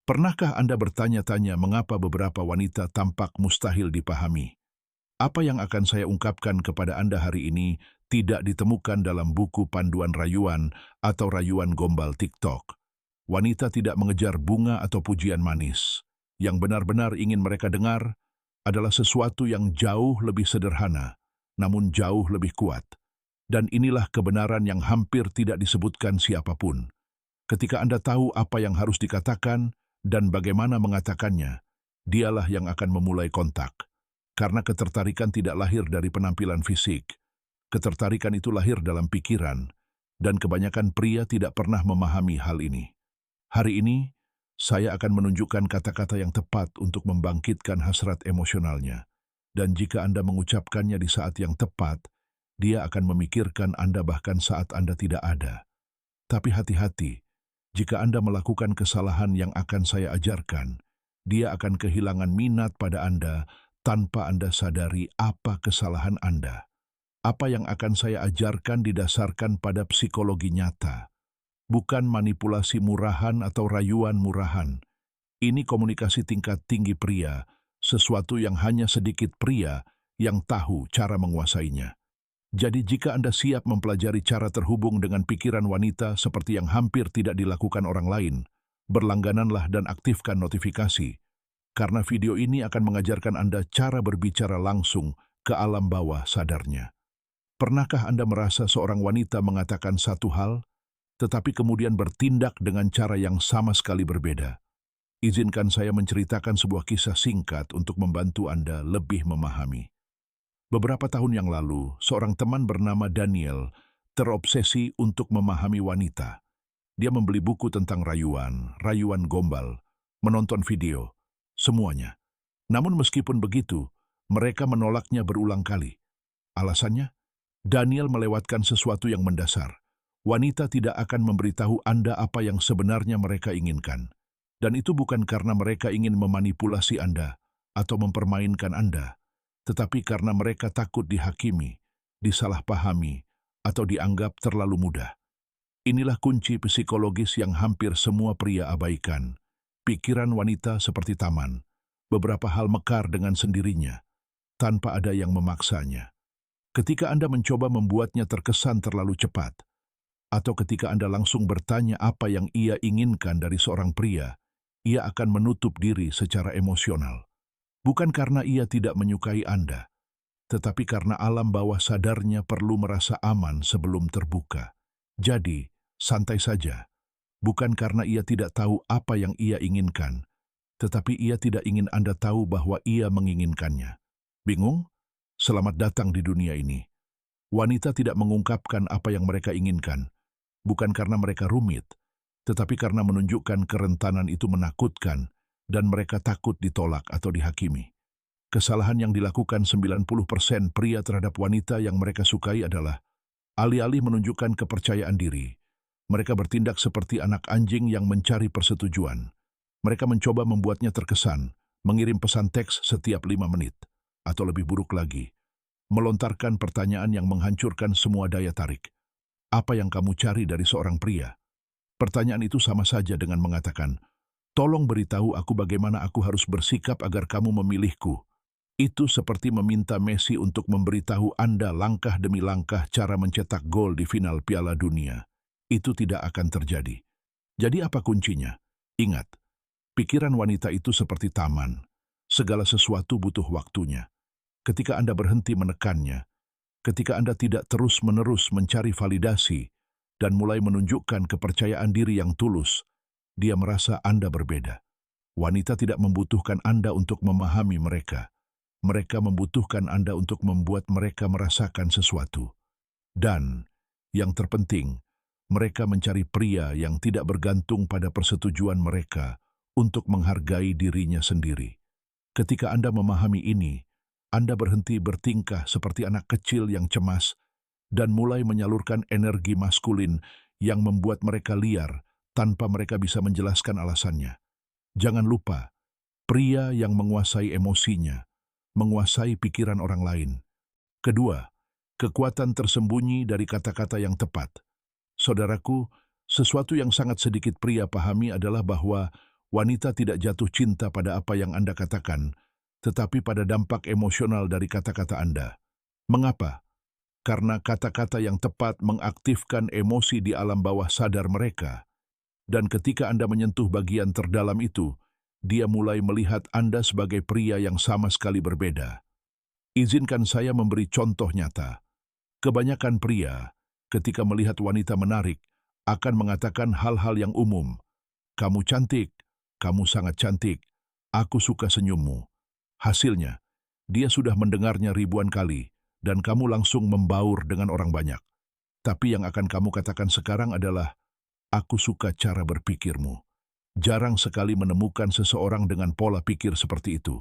Pernahkah Anda bertanya-tanya mengapa beberapa wanita tampak mustahil dipahami? Apa yang akan saya ungkapkan kepada Anda hari ini tidak ditemukan dalam buku panduan rayuan atau rayuan gombal TikTok. Wanita tidak mengejar bunga atau pujian manis. Yang benar-benar ingin mereka dengar adalah sesuatu yang jauh lebih sederhana, namun jauh lebih kuat. Dan inilah kebenaran yang hampir tidak disebutkan siapapun. Ketika Anda tahu apa yang harus dikatakan dan bagaimana mengatakannya, dialah yang akan memulai kontak. Karena ketertarikan tidak lahir dari penampilan fisik. Ketertarikan itu lahir dalam pikiran, dan kebanyakan pria tidak pernah memahami hal ini. Hari ini, saya akan menunjukkan kata-kata yang tepat untuk membangkitkan hasrat emosionalnya. Dan jika Anda mengucapkannya di saat yang tepat, dia akan memikirkan Anda bahkan saat Anda tidak ada. Tapi hati-hati, jika Anda melakukan kesalahan yang akan saya ajarkan, dia akan kehilangan minat pada Anda tanpa Anda sadari apa kesalahan Anda. Apa yang akan saya ajarkan didasarkan pada psikologi nyata, bukan manipulasi murahan atau rayuan murahan. Ini komunikasi tingkat tinggi pria, sesuatu yang hanya sedikit pria yang tahu cara menguasainya. Jadi jika Anda siap mempelajari cara terhubung dengan pikiran wanita seperti yang hampir tidak dilakukan orang lain, berlanggananlah dan aktifkan notifikasi, karena video ini akan mengajarkan Anda cara berbicara langsung ke alam bawah sadarnya. Pernahkah Anda merasa seorang wanita mengatakan satu hal, tetapi kemudian bertindak dengan cara yang sama sekali berbeda? Izinkan saya menceritakan sebuah kisah singkat untuk membantu Anda lebih memahami. Beberapa tahun yang lalu, seorang teman bernama Daniel terobsesi untuk memahami wanita. Dia membeli buku tentang rayuan, rayuan gombal, menonton video, semuanya. Namun meskipun begitu, mereka menolaknya berulang kali. Alasannya, Daniel melewatkan sesuatu yang mendasar. Wanita tidak akan memberitahu Anda apa yang sebenarnya mereka inginkan. Dan itu bukan karena mereka ingin memanipulasi Anda atau mempermainkan Anda, tetapi karena mereka takut dihakimi, disalahpahami, atau dianggap terlalu mudah. Inilah kunci psikologis yang hampir semua pria abaikan. Pikiran wanita seperti taman. Beberapa hal mekar dengan sendirinya, tanpa ada yang memaksanya. Ketika Anda mencoba membuatnya terkesan terlalu cepat, atau ketika Anda langsung bertanya apa yang ia inginkan dari seorang pria, ia akan menutup diri secara emosional. Bukan karena ia tidak menyukai Anda, tetapi karena alam bawah sadarnya perlu merasa aman sebelum terbuka. Jadi, santai saja. Bukan karena ia tidak tahu apa yang ia inginkan, tetapi ia tidak ingin Anda tahu bahwa ia menginginkannya. Bingung? Selamat datang di dunia ini. Wanita tidak mengungkapkan apa yang mereka inginkan, bukan karena mereka rumit, tetapi karena menunjukkan kerentanan itu menakutkan, dan mereka takut ditolak atau dihakimi. Kesalahan yang dilakukan 90% pria terhadap wanita yang mereka sukai adalah alih-alih menunjukkan kepercayaan diri. Mereka bertindak seperti anak anjing yang mencari persetujuan. Mereka mencoba membuatnya terkesan, mengirim pesan teks setiap 5 menit, atau lebih buruk lagi, melontarkan pertanyaan yang menghancurkan semua daya tarik. Apa yang kamu cari dari seorang pria? Pertanyaan itu sama saja dengan mengatakan, tolong beritahu aku bagaimana aku harus bersikap agar kamu memilihku. Itu seperti meminta Messi untuk memberitahu Anda langkah demi langkah cara mencetak gol di final Piala Dunia. Itu tidak akan terjadi. Jadi apa kuncinya? Ingat, pikiran wanita itu seperti taman. Segala sesuatu butuh waktunya. Ketika Anda berhenti menekannya, ketika Anda tidak terus-menerus mencari validasi dan mulai menunjukkan kepercayaan diri yang tulus, dia merasa Anda berbeda. Wanita tidak membutuhkan Anda untuk memahami mereka. Mereka membutuhkan Anda untuk membuat mereka merasakan sesuatu. Dan, yang terpenting, mereka mencari pria yang tidak bergantung pada persetujuan mereka untuk menghargai dirinya sendiri. Ketika Anda memahami ini, Anda berhenti bertingkah seperti anak kecil yang cemas dan mulai menyalurkan energi maskulin yang membuat mereka liar tanpa mereka bisa menjelaskan alasannya. Jangan lupa, pria yang menguasai emosinya, menguasai pikiran orang lain. Kedua, kekuatan tersembunyi dari kata-kata yang tepat. Saudaraku, sesuatu yang sangat sedikit pria pahami adalah bahwa wanita tidak jatuh cinta pada apa yang Anda katakan, tetapi pada dampak emosional dari kata-kata Anda. Mengapa? Karena kata-kata yang tepat mengaktifkan emosi di alam bawah sadar mereka. Dan ketika Anda menyentuh bagian terdalam itu, dia mulai melihat Anda sebagai pria yang sama sekali berbeda. Izinkan saya memberi contoh nyata. Kebanyakan pria, ketika melihat wanita menarik, akan mengatakan hal-hal yang umum. Kamu cantik, kamu sangat cantik, aku suka senyummu. Hasilnya, dia sudah mendengarnya ribuan kali, dan kamu langsung membaur dengan orang banyak. Tapi yang akan kamu katakan sekarang adalah, aku suka cara berpikirmu. Jarang sekali menemukan seseorang dengan pola pikir seperti itu.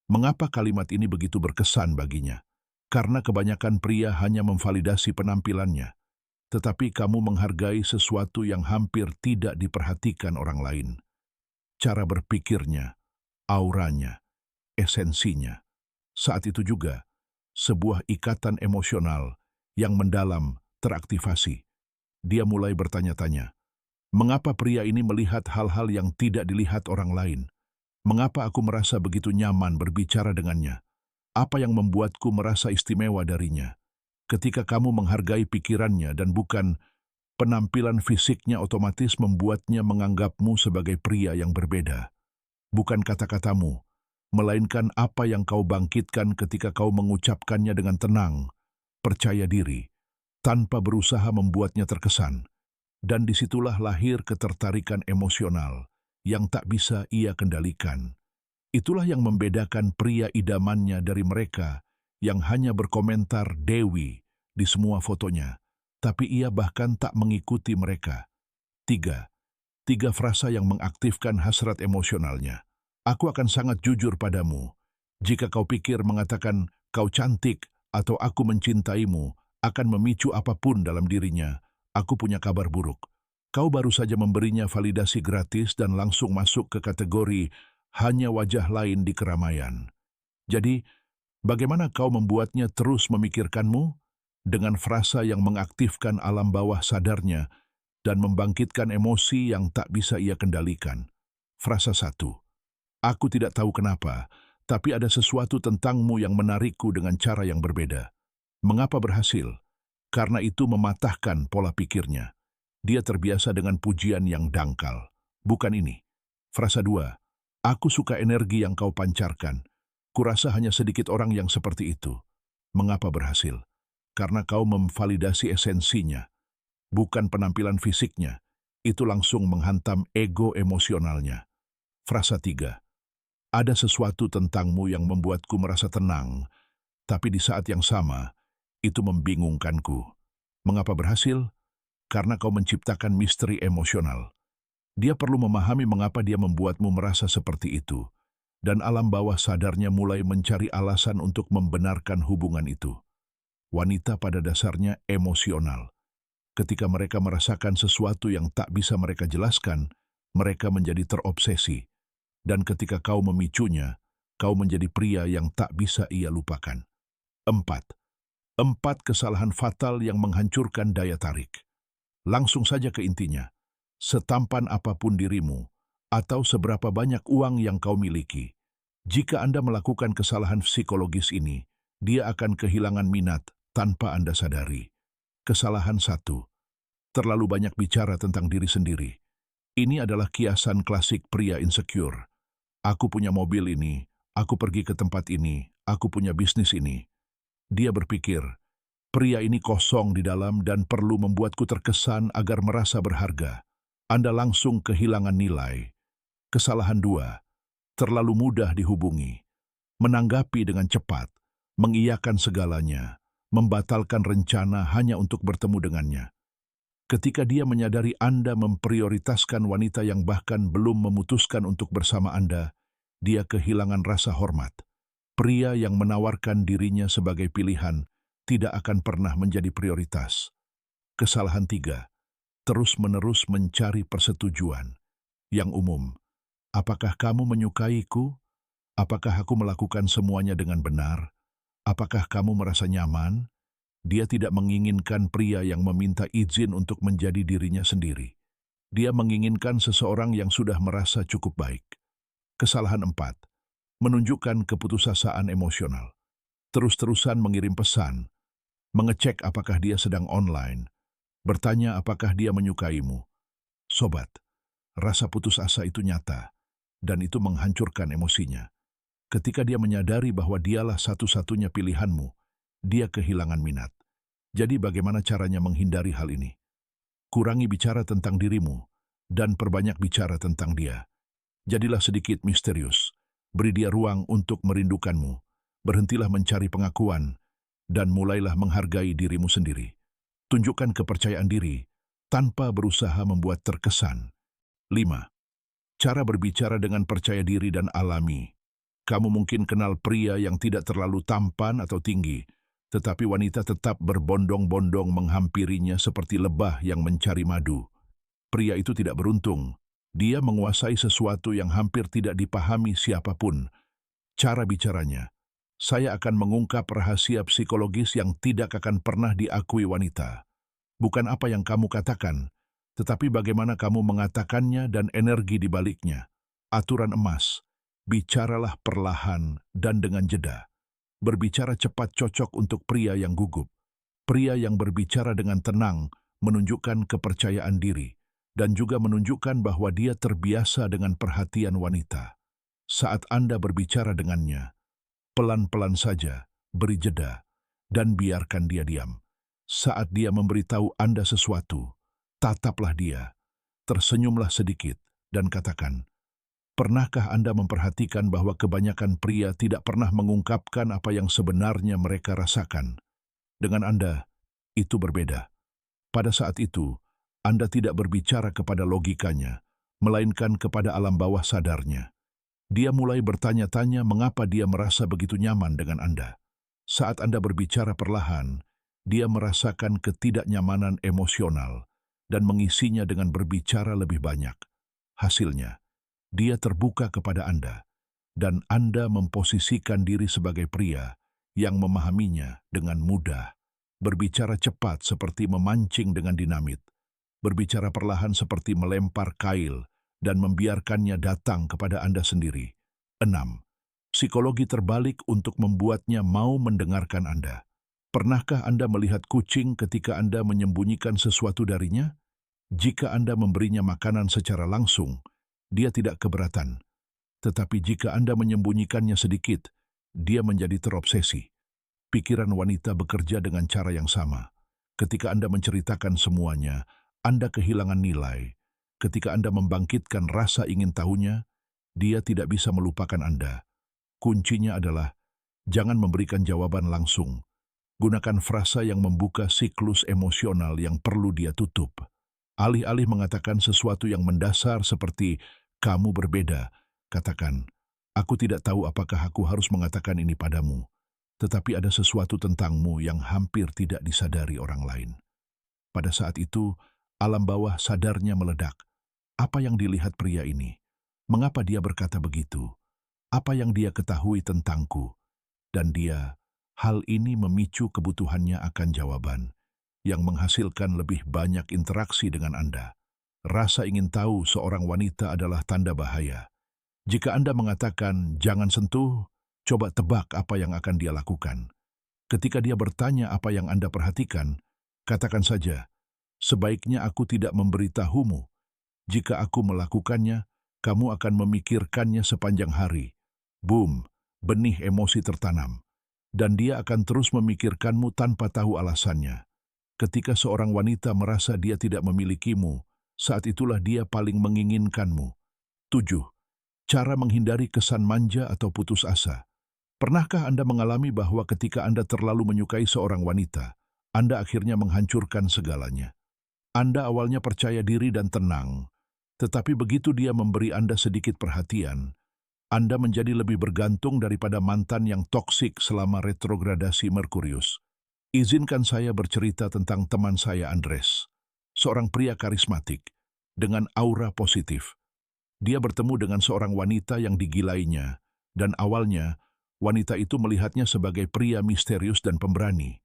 Mengapa kalimat ini begitu berkesan baginya? Karena kebanyakan pria hanya memvalidasi penampilannya, tetapi kamu menghargai sesuatu yang hampir tidak diperhatikan orang lain. Cara berpikirnya, auranya, esensinya. Saat itu juga, sebuah ikatan emosional yang mendalam teraktivasi. Dia mulai bertanya-tanya, mengapa pria ini melihat hal-hal yang tidak dilihat orang lain? Mengapa aku merasa begitu nyaman berbicara dengannya? Apa yang membuatku merasa istimewa darinya? Ketika kamu menghargai pikirannya dan bukan penampilan fisiknya, otomatis membuatnya menganggapmu sebagai pria yang berbeda. Bukan kata-katamu, melainkan apa yang kau bangkitkan ketika kau mengucapkannya dengan tenang, percaya diri, tanpa berusaha membuatnya terkesan. Dan disitulah lahir ketertarikan emosional yang tak bisa ia kendalikan. Itulah yang membedakan pria idamannya dari mereka yang hanya berkomentar Dewi di semua fotonya, tapi ia bahkan tak mengikuti mereka. Tiga frasa yang mengaktifkan hasrat emosionalnya. Aku akan sangat jujur padamu. Jika kau pikir mengatakan kau cantik atau aku mencintaimu akan memicu apapun dalam dirinya, aku punya kabar buruk. Kau baru saja memberinya validasi gratis dan langsung masuk ke kategori hanya wajah lain di keramaian. Jadi, bagaimana kau membuatnya terus memikirkanmu? Dengan frasa yang mengaktifkan alam bawah sadarnya dan membangkitkan emosi yang tak bisa ia kendalikan. Frasa 1. Aku tidak tahu kenapa, tapi ada sesuatu tentangmu yang menarikku dengan cara yang berbeda. Mengapa berhasil? Karena itu mematahkan pola pikirnya. Dia terbiasa dengan pujian yang dangkal. Bukan ini. Frasa 2. Aku suka energi yang kau pancarkan. Kurasa hanya sedikit orang yang seperti itu. Mengapa berhasil? Karena kau memvalidasi esensinya, bukan penampilan fisiknya. Itu langsung menghantam ego emosionalnya. Frasa 3. Ada sesuatu tentangmu yang membuatku merasa tenang, tapi di saat yang sama, itu membingungkanku. Mengapa berhasil? Karena kau menciptakan misteri emosional. Dia perlu memahami mengapa dia membuatmu merasa seperti itu, dan alam bawah sadarnya mulai mencari alasan untuk membenarkan hubungan itu. Wanita pada dasarnya emosional. Ketika mereka merasakan sesuatu yang tak bisa mereka jelaskan, mereka menjadi terobsesi. Dan ketika kau memicunya, kau menjadi pria yang tak bisa ia lupakan. 4 kesalahan fatal yang menghancurkan daya tarik. Langsung saja ke intinya. Setampan apapun dirimu, atau seberapa banyak uang yang kau miliki, jika Anda melakukan kesalahan psikologis ini, dia akan kehilangan minat tanpa Anda sadari. Kesalahan 1. Terlalu banyak bicara tentang diri sendiri. Ini adalah kiasan klasik pria insecure. Aku punya mobil ini, aku pergi ke tempat ini, aku punya bisnis ini. Dia berpikir, pria ini kosong di dalam dan perlu membuatku terkesan agar merasa berharga. Anda langsung kehilangan nilai. Kesalahan 2. Terlalu mudah dihubungi. Menanggapi dengan cepat, mengiyakan segalanya, membatalkan rencana hanya untuk bertemu dengannya. Ketika dia menyadari Anda memprioritaskan wanita yang bahkan belum memutuskan untuk bersama Anda, dia kehilangan rasa hormat. Pria yang menawarkan dirinya sebagai pilihan tidak akan pernah menjadi prioritas. Kesalahan 3. Terus-menerus mencari persetujuan. Yang umum, apakah kamu menyukaiku? Apakah aku melakukan semuanya dengan benar? Apakah kamu merasa nyaman? Dia tidak menginginkan pria yang meminta izin untuk menjadi dirinya sendiri. Dia menginginkan seseorang yang sudah merasa cukup baik. Kesalahan 4. Menunjukkan keputusasaan emosional. Terus-terusan mengirim pesan, mengecek apakah dia sedang online, bertanya apakah dia menyukaimu. Sobat, rasa putus asa itu nyata, dan itu menghancurkan emosinya. Ketika dia menyadari bahwa dialah satu-satunya pilihanmu, dia kehilangan minat. Jadi bagaimana caranya menghindari hal ini? Kurangi bicara tentang dirimu, dan perbanyak bicara tentang dia. Jadilah sedikit misterius, beri dia ruang untuk merindukanmu, berhentilah mencari pengakuan, dan mulailah menghargai dirimu sendiri. Tunjukkan kepercayaan diri, tanpa berusaha membuat terkesan. 5. Cara berbicara dengan percaya diri dan alami. Kamu mungkin kenal pria yang tidak terlalu tampan atau tinggi, tetapi wanita tetap berbondong-bondong menghampirinya seperti lebah yang mencari madu. Pria itu tidak beruntung. Dia menguasai sesuatu yang hampir tidak dipahami siapapun. Cara bicaranya, saya akan mengungkap rahasia psikologis yang tidak akan pernah diakui wanita. Bukan apa yang kamu katakan, tetapi bagaimana kamu mengatakannya dan energi di baliknya. Aturan emas, bicaralah perlahan dan dengan jeda. Berbicara cepat cocok untuk pria yang gugup. Pria yang berbicara dengan tenang menunjukkan kepercayaan diri dan juga menunjukkan bahwa dia terbiasa dengan perhatian wanita. Saat Anda berbicara dengannya, pelan-pelan saja, beri jeda, dan biarkan dia diam. Saat dia memberitahu Anda sesuatu, tataplah dia, tersenyumlah sedikit, dan katakan, pernahkah Anda memperhatikan bahwa kebanyakan pria tidak pernah mengungkapkan apa yang sebenarnya mereka rasakan? Dengan Anda, itu berbeda. Pada saat itu, Anda tidak berbicara kepada logikanya, melainkan kepada alam bawah sadarnya. Dia mulai bertanya-tanya mengapa dia merasa begitu nyaman dengan Anda. Saat Anda berbicara perlahan, dia merasakan ketidaknyamanan emosional dan mengisinya dengan berbicara lebih banyak. Hasilnya, dia terbuka kepada Anda, dan Anda memposisikan diri sebagai pria yang memahaminya dengan mudah. Berbicara cepat seperti memancing dengan dinamit. Berbicara perlahan seperti melempar kail dan membiarkannya datang kepada Anda sendiri. 6. Psikologi terbalik untuk membuatnya mau mendengarkan Anda. Pernahkah Anda melihat kucing ketika Anda menyembunyikan sesuatu darinya? Jika Anda memberinya makanan secara langsung, dia tidak keberatan. Tetapi jika Anda menyembunyikannya sedikit, dia menjadi terobsesi. Pikiran wanita bekerja dengan cara yang sama. Ketika Anda menceritakan semuanya, Anda kehilangan nilai. Ketika Anda membangkitkan rasa ingin tahunya, dia tidak bisa melupakan Anda. Kuncinya adalah, jangan memberikan jawaban langsung. Gunakan frasa yang membuka siklus emosional yang perlu dia tutup. Alih-alih mengatakan sesuatu yang mendasar seperti, kamu berbeda, katakan, aku tidak tahu apakah aku harus mengatakan ini padamu, tetapi ada sesuatu tentangmu yang hampir tidak disadari orang lain. Pada saat itu, alam bawah sadarnya meledak. Apa yang dilihat pria ini? Mengapa dia berkata begitu? Apa yang dia ketahui tentangku? Dan dia, hal ini memicu kebutuhannya akan jawaban, yang menghasilkan lebih banyak interaksi dengan Anda. Rasa ingin tahu seorang wanita adalah tanda bahaya. Jika Anda mengatakan, jangan sentuh, coba tebak apa yang akan dia lakukan. Ketika dia bertanya apa yang Anda perhatikan, katakan saja, sebaiknya aku tidak memberitahumu. Jika aku melakukannya, kamu akan memikirkannya sepanjang hari. Boom, benih emosi tertanam. Dan dia akan terus memikirkanmu tanpa tahu alasannya. Ketika seorang wanita merasa dia tidak memilikimu, saat itulah dia paling menginginkanmu. 7. Cara menghindari kesan manja atau putus asa. Pernahkah Anda mengalami bahwa ketika Anda terlalu menyukai seorang wanita, Anda akhirnya menghancurkan segalanya? Anda awalnya percaya diri dan tenang, tetapi begitu dia memberi Anda sedikit perhatian, Anda menjadi lebih bergantung daripada mantan yang toksik selama retrogradasi Merkurius. Izinkan saya bercerita tentang teman saya Andres, seorang pria karismatik dengan aura positif. Dia bertemu dengan seorang wanita yang digilainya, dan awalnya wanita itu melihatnya sebagai pria misterius dan pemberani.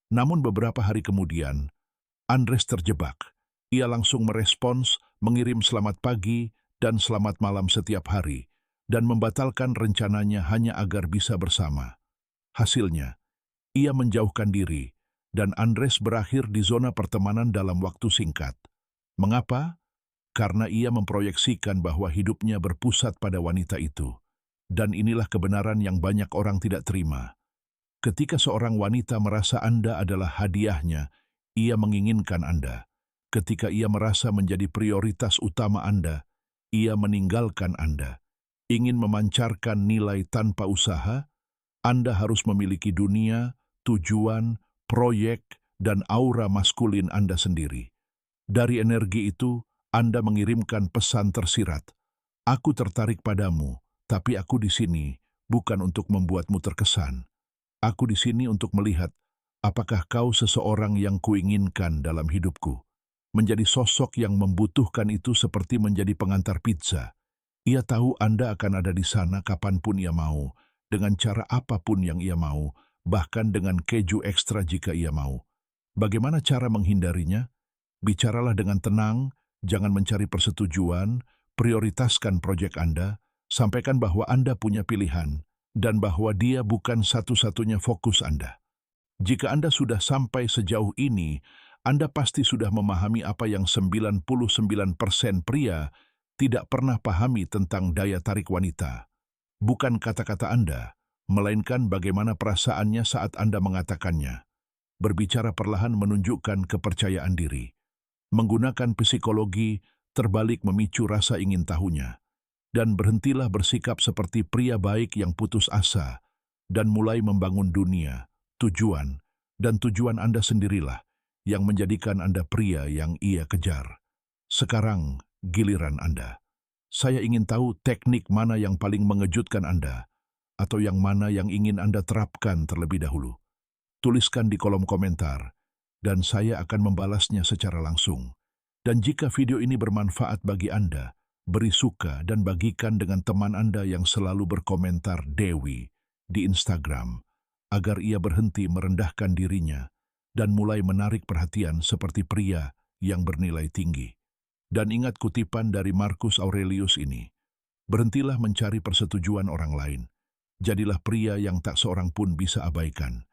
Namun beberapa hari kemudian, Andres terjebak. Ia langsung merespons mengirim selamat pagi dan selamat malam setiap hari, dan membatalkan rencananya hanya agar bisa bersama. Hasilnya, ia menjauhkan diri, dan Andres berakhir di zona pertemanan dalam waktu singkat. Mengapa? Karena ia memproyeksikan bahwa hidupnya berpusat pada wanita itu. Dan inilah kebenaran yang banyak orang tidak terima. Ketika seorang wanita merasa Anda adalah hadiahnya, ia menginginkan Anda. Ketika ia merasa menjadi prioritas utama Anda, ia meninggalkan Anda. Ingin memancarkan nilai tanpa usaha, Anda harus memiliki dunia, tujuan, proyek, dan aura maskulin Anda sendiri. Dari energi itu, Anda mengirimkan pesan tersirat. Aku tertarik padamu, tapi aku di sini bukan untuk membuatmu terkesan. Aku di sini untuk melihat apakah kau seseorang yang kuinginkan dalam hidupku. Menjadi sosok yang membutuhkan itu seperti menjadi pengantar pizza. Ia tahu Anda akan ada di sana kapanpun ia mau, dengan cara apapun yang ia mau, bahkan dengan keju ekstra jika ia mau. Bagaimana cara menghindarinya? Bicaralah dengan tenang, jangan mencari persetujuan, prioritaskan proyek Anda, sampaikan bahwa Anda punya pilihan, dan bahwa dia bukan satu-satunya fokus Anda. Jika Anda sudah sampai sejauh ini, Anda pasti sudah memahami apa yang 99% pria tidak pernah pahami tentang daya tarik wanita. Bukan kata-kata Anda, melainkan bagaimana perasaannya saat Anda mengatakannya. Berbicara perlahan menunjukkan kepercayaan diri. Menggunakan psikologi, terbalik memicu rasa ingin tahunya. Dan berhentilah bersikap seperti pria baik yang putus asa, dan mulai membangun dunia, tujuan, dan tujuan Anda sendirilah yang menjadikan Anda pria yang ia kejar. Sekarang, giliran Anda. Saya ingin tahu teknik mana yang paling mengejutkan Anda, atau yang mana yang ingin Anda terapkan terlebih dahulu. Tuliskan di kolom komentar, dan saya akan membalasnya secara langsung. Dan jika video ini bermanfaat bagi Anda, beri suka dan bagikan dengan teman Anda yang selalu berkomentar Dewi di Instagram, agar ia berhenti merendahkan dirinya dan mulai menarik perhatian seperti pria yang bernilai tinggi. Dan ingat kutipan dari Marcus Aurelius ini, berhentilah mencari persetujuan orang lain, jadilah pria yang tak seorang pun bisa abaikan.